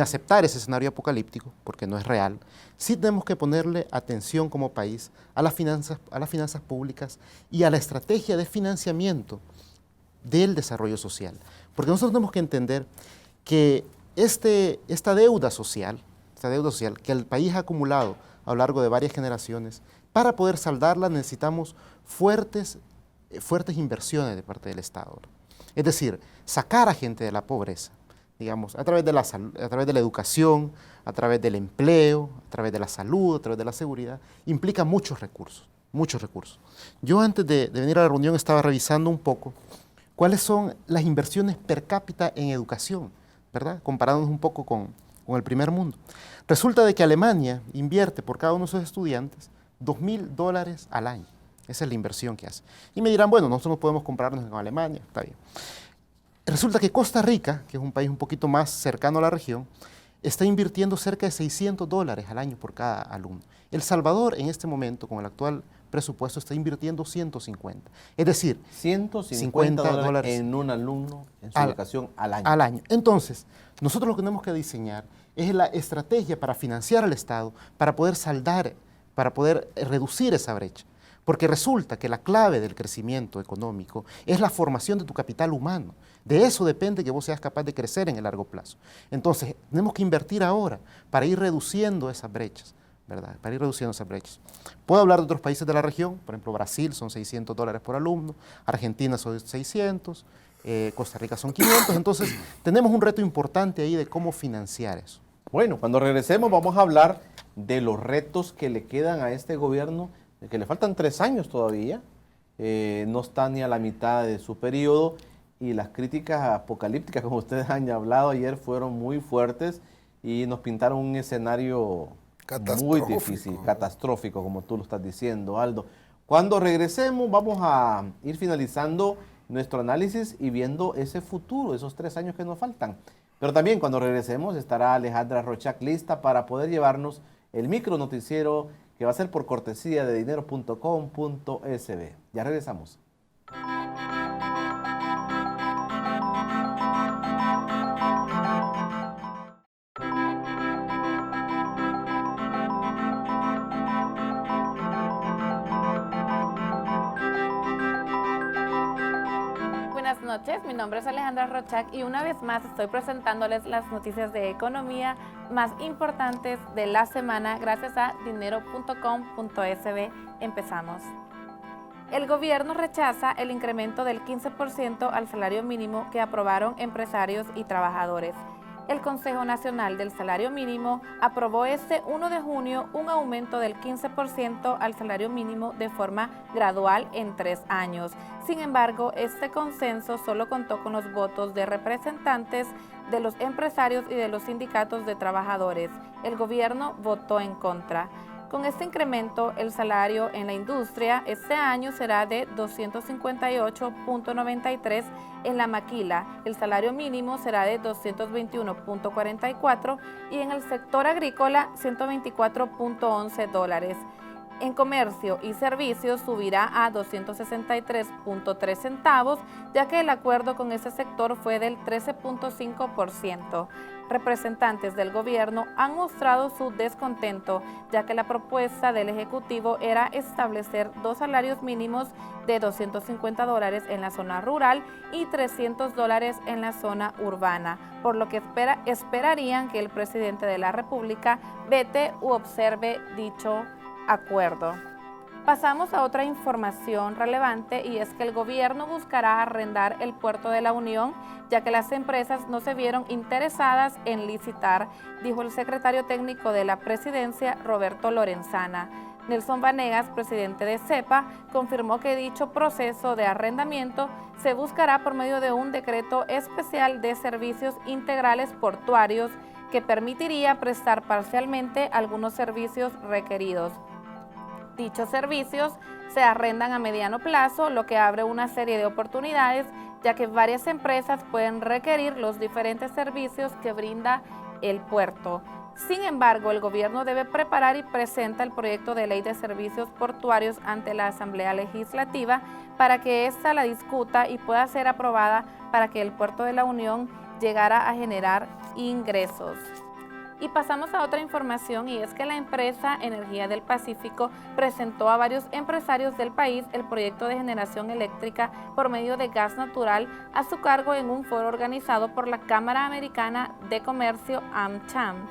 aceptar ese escenario apocalíptico, porque no es real, sí tenemos que ponerle atención como país a las finanzas públicas y a la estrategia de financiamiento del desarrollo social. Porque nosotros tenemos que entender que esta deuda social que el país ha acumulado a lo largo de varias generaciones, para poder saldarla necesitamos fuertes inversiones de parte del Estado. Es decir, sacar a gente de la pobreza, digamos, a través de la educación, a través del empleo, a través de la salud, a través de la seguridad, implica muchos recursos, muchos recursos. Yo antes de venir a la reunión estaba revisando un poco cuáles son las inversiones per cápita en educación, ¿verdad? Comparándonos un poco con el primer mundo. Resulta de que Alemania invierte por cada uno de sus estudiantes $2.000 al año. Esa es la inversión que hace. Y me dirán, bueno, nosotros no podemos compararnos con Alemania, está bien. Resulta que Costa Rica, que es un país un poquito más cercano a la región, está invirtiendo cerca de $600 al año por cada alumno. El Salvador, en este momento, con el actual presupuesto, está invirtiendo 150. Es decir, $150 en un alumno en su educación al año. Al año. Entonces, nosotros lo que tenemos que diseñar es la estrategia para financiar al Estado, para poder saldar, para poder reducir esa brecha. Porque resulta que la clave del crecimiento económico es la formación de tu capital humano. De eso depende que vos seas capaz de crecer en el largo plazo. Entonces, tenemos que invertir ahora para ir reduciendo esas brechas, ¿verdad? Para ir reduciendo esas brechas. Puedo hablar de otros países de la región, por ejemplo, Brasil son $600 por alumno, Argentina son 600, Costa Rica son 500, entonces tenemos un reto importante ahí de cómo financiar eso. Bueno, cuando regresemos vamos a hablar de los retos que le quedan a este gobierno, de que le faltan 3 años todavía, no está ni a la mitad de su periodo, y las críticas apocalípticas, como ustedes han hablado ayer, fueron muy fuertes y nos pintaron un escenario muy difícil, catastrófico, como tú lo estás diciendo, Aldo. Cuando regresemos vamos a ir finalizando nuestro análisis y viendo ese futuro, esos 3 años que nos faltan. Pero también cuando regresemos estará Alejandra Rochac lista para poder llevarnos el micro noticiero que va a ser por cortesía de dinero.com.sb. Ya regresamos. Buenas noches, mi nombre es Alejandra Rochac y una vez más estoy presentándoles las noticias de economía más importantes de la semana gracias a dinero.com.sb. Empezamos. El gobierno rechaza el incremento del 15% al salario mínimo que aprobaron empresarios y trabajadores. El Consejo Nacional del Salario Mínimo aprobó este 1 de junio un aumento del 15% al salario mínimo de forma gradual en 3 años. Sin embargo, este consenso solo contó con los votos de representantes de los empresarios y de los sindicatos de trabajadores. El gobierno votó en contra. Con este incremento, el salario en la industria este año será de 258.93 en la maquila, el salario mínimo será de 221.44 y en el sector agrícola 124.11 dólares. En comercio y servicios subirá a 263.3 centavos, ya que el acuerdo con ese sector fue del 13.5%. Representantes del gobierno han mostrado su descontento, ya que la propuesta del Ejecutivo era establecer 2 salarios mínimos de $250 en la zona rural y $300 en la zona urbana, por lo que esperarían que el presidente de la República vete u observe dicho acuerdo. Pasamos a otra información relevante y es que el gobierno buscará arrendar el puerto de la Unión, ya que las empresas no se vieron interesadas en licitar, dijo el secretario técnico de la presidencia, Roberto Lorenzana. Nelson Vanegas, presidente de CEPA, confirmó que dicho proceso de arrendamiento se buscará por medio de un decreto especial de servicios integrales portuarios que permitiría prestar parcialmente algunos servicios requeridos. Dichos servicios se arrendan a mediano plazo, lo que abre una serie de oportunidades, ya que varias empresas pueden requerir los diferentes servicios que brinda el puerto. Sin embargo, el gobierno debe preparar y presenta el proyecto de ley de servicios portuarios ante la Asamblea Legislativa para que ésta la discuta y pueda ser aprobada para que el puerto de la Unión llegara a generar ingresos. Y pasamos a otra información y es que la empresa Energía del Pacífico presentó a varios empresarios del país el proyecto de generación eléctrica por medio de gas natural a su cargo en un foro organizado por la Cámara Americana de Comercio AmCham.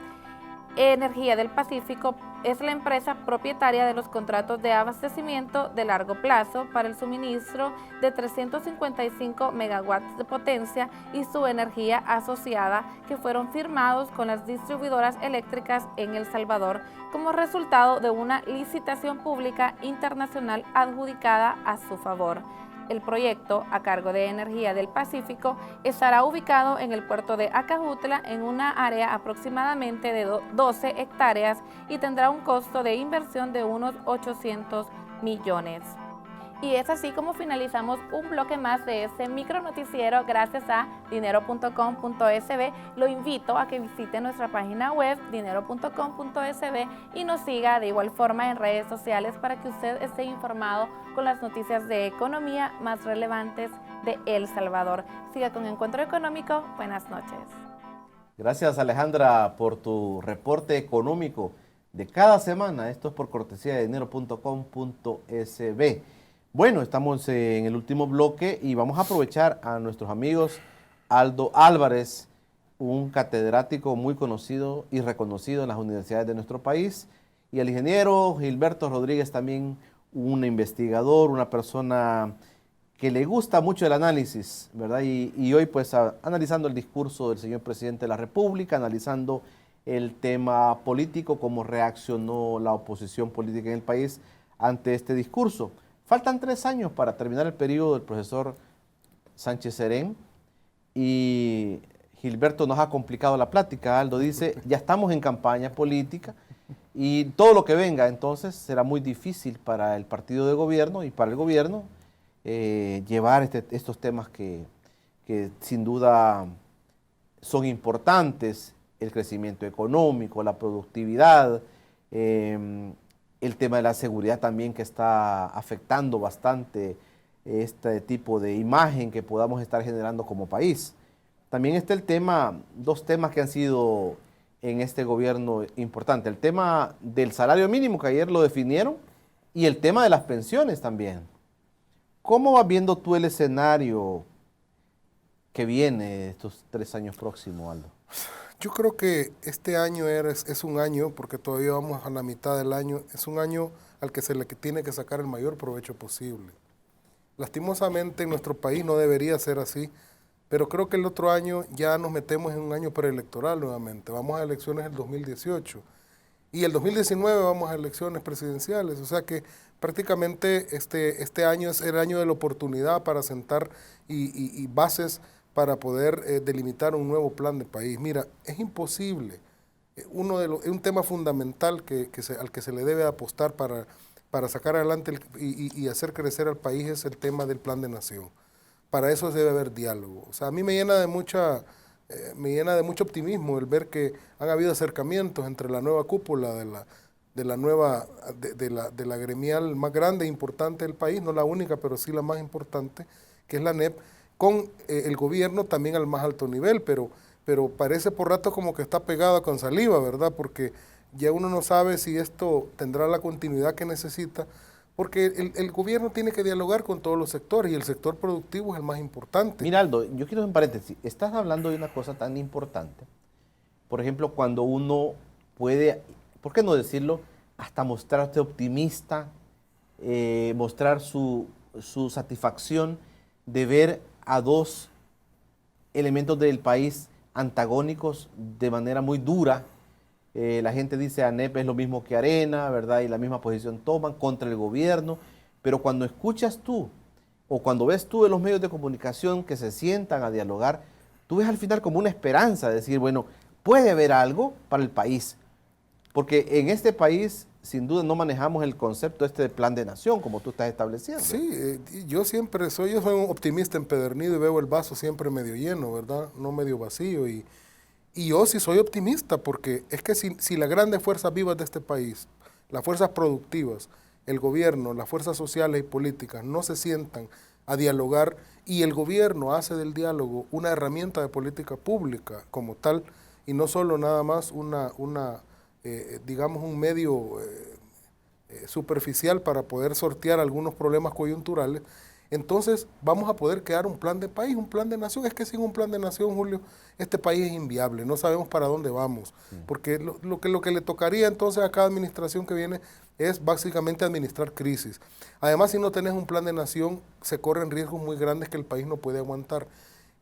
Energía del Pacífico es la empresa propietaria de los contratos de abastecimiento de largo plazo para el suministro de 355 megawatts de potencia y su energía asociada que fueron firmados con las distribuidoras eléctricas en El Salvador como resultado de una licitación pública internacional adjudicada a su favor. El proyecto, a cargo de Energía del Pacífico, estará ubicado en el puerto de Acajutla en una área aproximadamente de 12 hectáreas y tendrá un costo de inversión de unos 800 millones. Y es así como finalizamos un bloque más de este micro noticiero gracias a dinero.com.sb. Lo invito a que visite nuestra página web dinero.com.sb y nos siga de igual forma en redes sociales para que usted esté informado con las noticias de economía más relevantes de El Salvador. Siga con Encuentro Económico. Buenas noches. Gracias, Alejandra, por tu reporte económico de cada semana. Esto es por cortesía de dinero.com.sb. Bueno, estamos en el último bloque y vamos a aprovechar a nuestros amigos Aldo Álvarez, un catedrático muy conocido y reconocido en las universidades de nuestro país, y el ingeniero Gilberto Rodríguez, también un investigador, una persona que le gusta mucho el análisis, ¿verdad? Y hoy pues analizando el discurso del señor presidente de la República, analizando el tema político, cómo reaccionó la oposición política en el país ante este discurso. Faltan 3 años para terminar el periodo del profesor Sánchez Serén y Gilberto nos ha complicado la plática. Aldo dice, ya estamos en campaña política y todo lo que venga entonces será muy difícil para el partido de gobierno y para el gobierno llevar estos temas que sin duda son importantes, el crecimiento económico, la productividad, el tema de la seguridad también que está afectando bastante este tipo de imagen que podamos estar generando como país. También está el tema, 2 temas que han sido en este gobierno importantes. El tema del salario mínimo, que ayer lo definieron, y el tema de las pensiones también. ¿Cómo vas viendo tú el escenario que viene estos 3 años próximos, Aldo? Yo creo que este año es un año, porque todavía vamos a la mitad del año, es un año al que se le tiene que sacar el mayor provecho posible. Lastimosamente en nuestro país no debería ser así, pero creo que el otro año ya nos metemos en un año preelectoral nuevamente. Vamos a elecciones el 2018 y el 2019 vamos a elecciones presidenciales, o sea que prácticamente este año es el año de la oportunidad para sentar y bases para poder delimitar un nuevo plan de país. Mira, es imposible. Un tema fundamental al que se le debe apostar para sacar adelante y hacer crecer al país es el tema del plan de nación. Para eso debe haber diálogo. O sea, a mí me llena de mucho optimismo el ver que han habido acercamientos entre la nueva cúpula de la gremial más grande e importante del país, no la única, pero sí la más importante, que es la NEP, con el gobierno también al más alto nivel, pero parece por rato como que está pegado con saliva, ¿verdad? Porque ya uno no sabe si esto tendrá la continuidad que necesita, porque el gobierno tiene que dialogar con todos los sectores y el sector productivo es el más importante. Mira, Aldo, yo quiero hacer un paréntesis. Estás hablando de una cosa tan importante. Por ejemplo, cuando uno puede, ¿por qué no decirlo? Hasta mostrarte optimista mostrar su satisfacción de ver a dos elementos del país antagónicos de manera muy dura. La gente dice ANEP es lo mismo que Arena, ¿verdad? Y la misma posición toman contra el gobierno. Pero cuando escuchas tú, o cuando ves tú en los medios de comunicación que se sientan a dialogar, tú ves al final como una esperanza de decir, bueno, puede haber algo para el país. Porque en este país, sin duda, no manejamos el concepto de plan de nación, como tú estás estableciendo. Sí, yo soy un optimista empedernido y veo el vaso siempre medio lleno, ¿verdad? No medio vacío. Y yo sí soy optimista, porque es que si las grandes fuerzas vivas de este país, las fuerzas productivas, el gobierno, las fuerzas sociales y políticas no se sientan a dialogar y el gobierno hace del diálogo una herramienta de política pública como tal y no solo nada más digamos un medio superficial para poder sortear algunos problemas coyunturales, entonces vamos a poder crear un plan de país, un plan de nación. Es que sin un plan de nación, Julio, este país es inviable, no sabemos para dónde vamos, porque lo que le tocaría entonces a cada administración que viene es básicamente administrar crisis. Además, si no tenés un plan de nación, se corren riesgos muy grandes que el país no puede aguantar.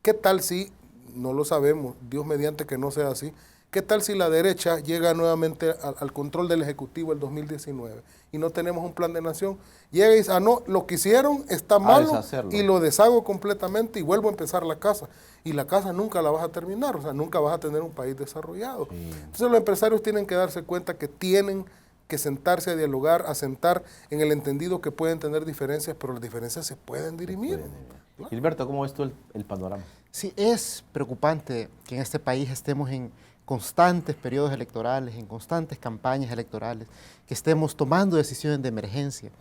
¿Qué tal si, no lo sabemos, Dios mediante que no sea así, qué tal si la derecha llega nuevamente al control del Ejecutivo el 2019 y no tenemos un plan de nación? Llega y dice, no, lo que hicieron está malo y lo deshago completamente y vuelvo a empezar la casa. Y la casa nunca la vas a terminar, o sea, nunca vas a tener un país desarrollado. Sí. Entonces los empresarios tienen que darse cuenta que tienen que sentarse a dialogar, a sentar en el entendido que pueden tener diferencias, pero las diferencias se pueden dirimir. ¿No? Gilberto, ¿cómo ves tú el panorama? Sí, es preocupante que en este país estemos en constantes periodos electorales, en constantes campañas electorales, que estemos tomando decisiones de emergencia.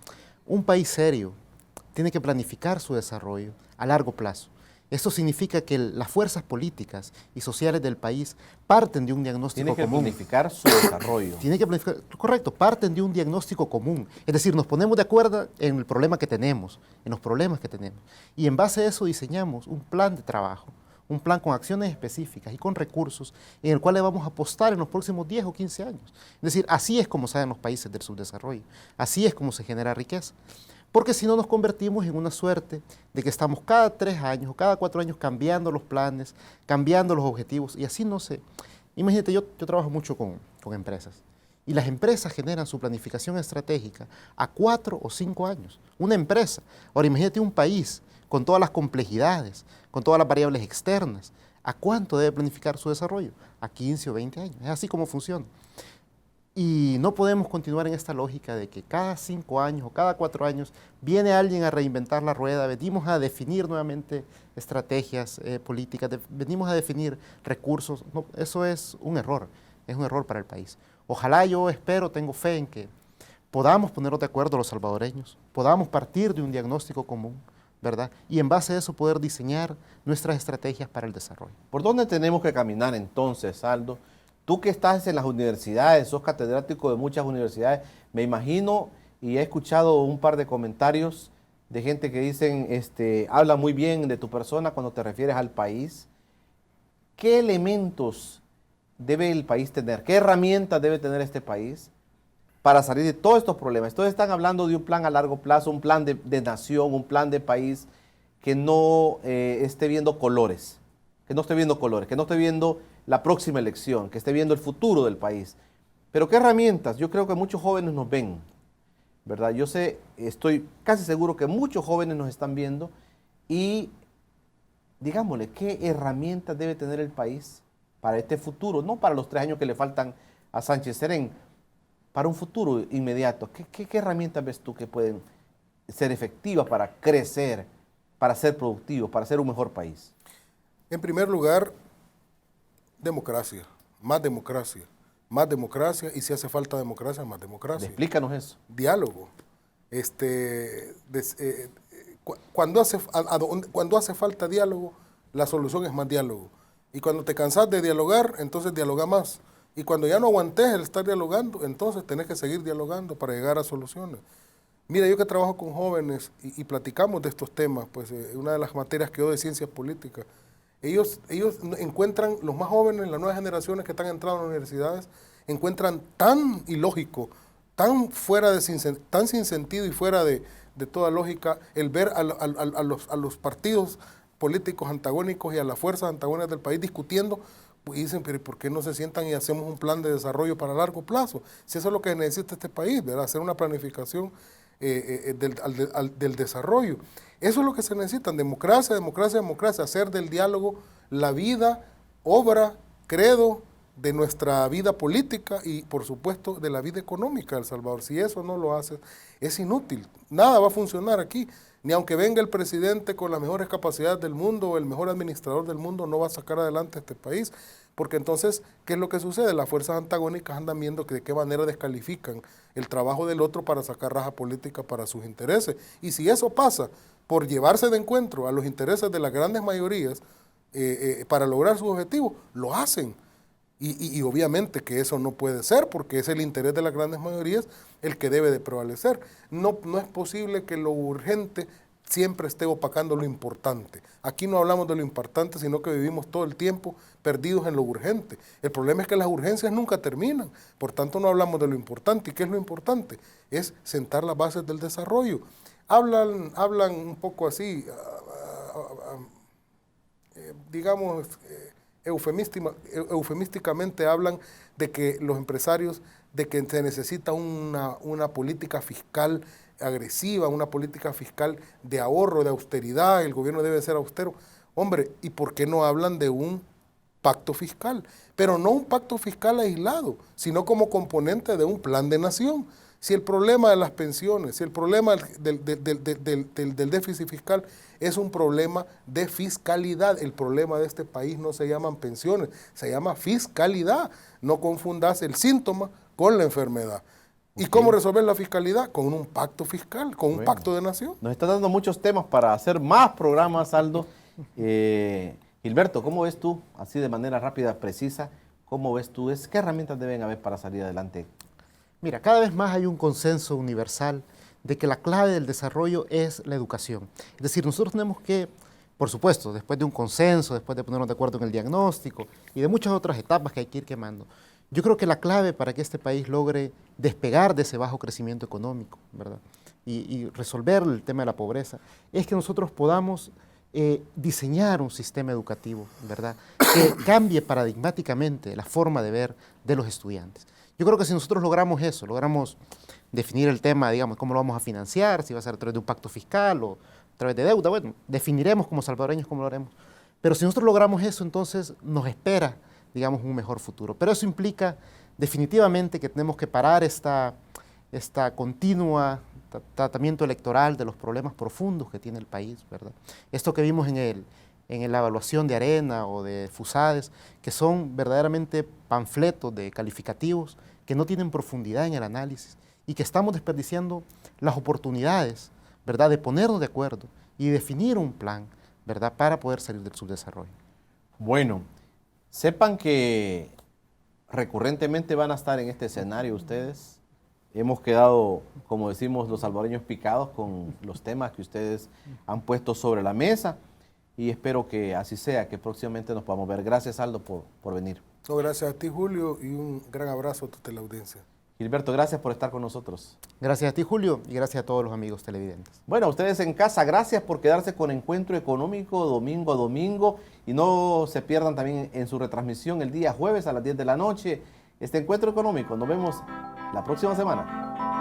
Un país serio tiene que planificar su desarrollo a largo plazo. Esto significa que las fuerzas políticas y sociales del país parten de un diagnóstico común. Tiene que planificar su desarrollo. Tiene que planificar, correcto, parten de un diagnóstico común. Es decir, nos ponemos de acuerdo en el problema que tenemos, en los problemas que tenemos. Y en base a eso diseñamos un plan de trabajo, un plan con acciones específicas y con recursos en el cual le vamos a apostar en los próximos 10 o 15 años. Es decir, así es como salen los países del subdesarrollo, así es como se genera riqueza. Porque si no nos convertimos en una suerte de que estamos cada 3 años o cada 4 años cambiando los planes, cambiando los objetivos y así no se... Imagínate, yo trabajo mucho con empresas y las empresas generan su planificación estratégica a 4 o 5 años. Una empresa. Ahora imagínate un país con todas las complejidades, con todas las variables externas. ¿A cuánto debe planificar su desarrollo? A 15 o 20 años. Es así como funciona. Y no podemos continuar en esta lógica de que cada 5 años o cada 4 años viene alguien a reinventar la rueda, venimos a definir nuevamente estrategias políticas, venimos a definir recursos. No, eso es un error para el país. Ojalá, yo espero, tengo fe en que podamos ponernos de acuerdo los salvadoreños, podamos partir de un diagnóstico común, ¿verdad? Y en base a eso poder diseñar nuestras estrategias para el desarrollo. ¿Por dónde tenemos que caminar entonces, Aldo? Tú que estás en las universidades, sos catedrático de muchas universidades, me imagino y he escuchado un par de comentarios de gente que dicen, habla muy bien de tu persona cuando te refieres al país. ¿Qué elementos debe el país tener? ¿Qué herramientas debe tener este país para salir de todos estos problemas? Entonces están hablando de un plan a largo plazo, un plan de nación, un plan de país que no esté viendo colores, que no esté viendo la próxima elección, que esté viendo el futuro del país. Pero ¿qué herramientas? Yo creo que muchos jóvenes nos ven, ¿verdad? Yo sé, estoy casi seguro que muchos jóvenes nos están viendo y digámosle, ¿qué herramientas debe tener el país para este futuro? No para los 3 años que le faltan a Sánchez Serén, para un futuro inmediato. ¿Qué herramientas ves tú que pueden ser efectivas para crecer, para ser productivos, para ser un mejor país? En primer lugar, democracia, más democracia, y si hace falta democracia, más democracia. Explícanos eso. Diálogo. Cuando hace falta diálogo, la solución es más diálogo. Y cuando te cansas de dialogar, entonces dialoga más. Y cuando ya no aguantes el estar dialogando, entonces tenés que seguir dialogando para llegar a soluciones. Mira, yo que trabajo con jóvenes y platicamos de estos temas, pues una de las materias que doy de ciencias políticas, ellos encuentran, los más jóvenes, las nuevas generaciones que están entrando a las universidades, encuentran tan ilógico tan tan sin sentido y fuera de toda lógica el ver a los partidos políticos antagónicos y a las fuerzas antagónicas del país discutiendo, y dicen, pero ¿por qué no se sientan y hacemos un plan de desarrollo para largo plazo? Si eso es lo que necesita este país, ¿verdad? Hacer una planificación del desarrollo. Eso es lo que se necesita, democracia, democracia, democracia, hacer del diálogo la vida, obra, credo de nuestra vida política y, por supuesto, de la vida económica de El Salvador. Si eso no lo hace, es inútil. Nada va a funcionar aquí. Ni aunque venga el presidente con las mejores capacidades del mundo o el mejor administrador del mundo, no va a sacar adelante este país. Porque entonces, ¿qué es lo que sucede? Las fuerzas antagónicas andan viendo que de qué manera descalifican el trabajo del otro para sacar raja política para sus intereses. Y si eso pasa por llevarse de encuentro a los intereses de las grandes mayorías para lograr sus objetivos, lo hacen. Y obviamente que eso no puede ser porque es el interés de las grandes mayorías el que debe de prevalecer. No es posible que lo urgente siempre esté opacando lo importante. Aquí no hablamos de lo importante, sino que vivimos todo el tiempo perdidos en lo urgente. El problema es que las urgencias nunca terminan, por tanto no hablamos de lo importante. ¿Y qué es lo importante? Es sentar las bases del desarrollo. Hablan un poco así, digamos, eufemísticamente hablan de que los empresarios, de que se necesita una política fiscal agresiva, una política fiscal de ahorro, de austeridad, el gobierno debe ser austero. Hombre, ¿y por qué no hablan de un pacto fiscal? Pero no un pacto fiscal aislado, sino como componente de un plan de nación. Si el problema de las pensiones, si el problema del déficit fiscal es un problema de fiscalidad, el problema de este país no se llaman pensiones, se llama fiscalidad. No confundas el síntoma con la enfermedad. ¿Y cómo resolver la fiscalidad? Con un pacto fiscal, con un pacto de nación. Nos está dando muchos temas para hacer más programas, Aldo. Gilberto, ¿cómo ves tú, así de manera rápida, precisa, cómo ves tú, qué herramientas deben haber para salir adelante? Mira, cada vez más hay un consenso universal de que la clave del desarrollo es la educación. Es decir, nosotros tenemos que, por supuesto, después de un consenso, después de ponernos de acuerdo en el diagnóstico y de muchas otras etapas que hay que ir quemando, yo creo que la clave para que este país logre despegar de ese bajo crecimiento económico, ¿verdad? Y resolver el tema de la pobreza, es que nosotros podamos diseñar un sistema educativo, ¿verdad?, que cambie paradigmáticamente la forma de ver de los estudiantes. Yo creo que si nosotros logramos eso, logramos definir el tema, digamos, cómo lo vamos a financiar, si va a ser a través de un pacto fiscal o a través de deuda, bueno, definiremos como salvadoreños cómo lo haremos. Pero si nosotros logramos eso, entonces nos espera, digamos, un mejor futuro. Pero eso implica definitivamente que tenemos que parar esta continua tratamiento electoral de los problemas profundos que tiene el país, ¿verdad? Esto que vimos en la evaluación de Arena o de FUSADES, que son verdaderamente panfletos de calificativos que no tienen profundidad en el análisis y que estamos desperdiciando las oportunidades, ¿verdad?, de ponernos de acuerdo y definir un plan, ¿verdad?, para poder salir del subdesarrollo. Bueno, sepan que recurrentemente van a estar en este escenario ustedes. Hemos quedado, como decimos los salvadoreños, picados con los temas que ustedes han puesto sobre la mesa y espero que así sea, que próximamente nos podamos ver. Gracias, Aldo, por venir. No, gracias a ti, Julio, y un gran abrazo a tu teleaudiencia. Gilberto, gracias por estar con nosotros. Gracias a ti, Julio, y gracias a todos los amigos televidentes. Bueno, a ustedes en casa, gracias por quedarse con Encuentro Económico domingo a domingo y no se pierdan también en su retransmisión el día jueves a las 10 de la noche. Este Encuentro Económico, nos vemos la próxima semana.